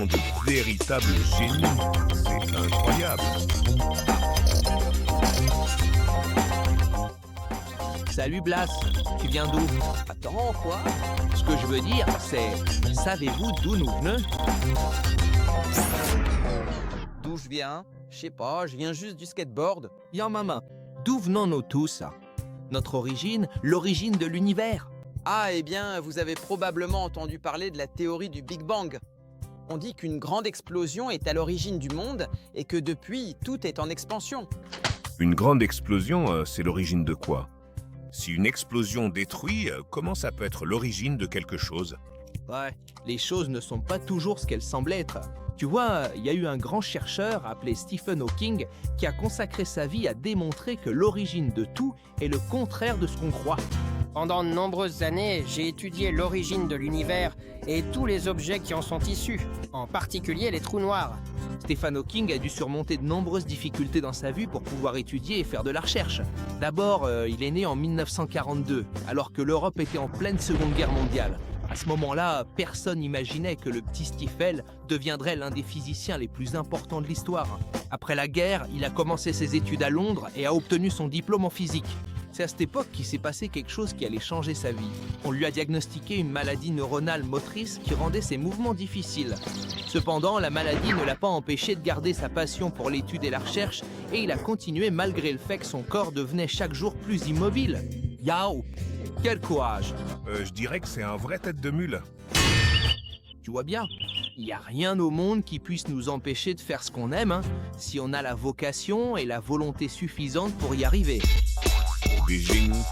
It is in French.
sont de véritables génies. C'est incroyable. Salut Blas, tu viens d'où? Attends, quoi? Ce que je veux dire, c'est... Savez-vous d'où nous venons? D'où je viens? Je sais pas, je viens juste du skateboard. Yan maman, d'où venons-nous tous? Notre origine, l'origine de l'univers. Ah, eh bien, vous avez probablement entendu parler de la théorie du Big Bang. On dit qu'une grande explosion est à l'origine du monde et que depuis, tout est en expansion. Une grande explosion, c'est l'origine de quoi? Si une explosion détruit, comment ça peut être l'origine de quelque chose? Ouais, les choses ne sont pas toujours ce qu'elles semblent être. Tu vois, il y a eu un grand chercheur appelé Stephen Hawking qui a consacré sa vie à démontrer que l'origine de tout est le contraire de ce qu'on croit. Pendant de nombreuses années, j'ai étudié l'origine de l'univers et tous les objets qui en sont issus, en particulier les trous noirs. Stephen Hawking a dû surmonter de nombreuses difficultés dans sa vie pour pouvoir étudier et faire de la recherche. D'abord, il est né en 1942, alors que l'Europe était en pleine Seconde Guerre mondiale. À ce moment-là, personne n'imaginait que le petit Stephen deviendrait l'un des physiciens les plus importants de l'histoire. Après la guerre, il a commencé ses études à Londres et a obtenu son diplôme en physique. C'est à cette époque qu'il s'est passé quelque chose qui allait changer sa vie. On lui a diagnostiqué une maladie neuronale motrice qui rendait ses mouvements difficiles. Cependant, la maladie ne l'a pas empêché de garder sa passion pour l'étude et la recherche, et il a continué malgré le fait que son corps devenait chaque jour plus immobile. Yao! Quel courage! Je dirais que c'est un vrai tête de mule. Tu vois bien, il n'y a rien au monde qui puisse nous empêcher de faire ce qu'on aime, hein, si on a la vocation et la volonté suffisante pour y arriver. Des génies.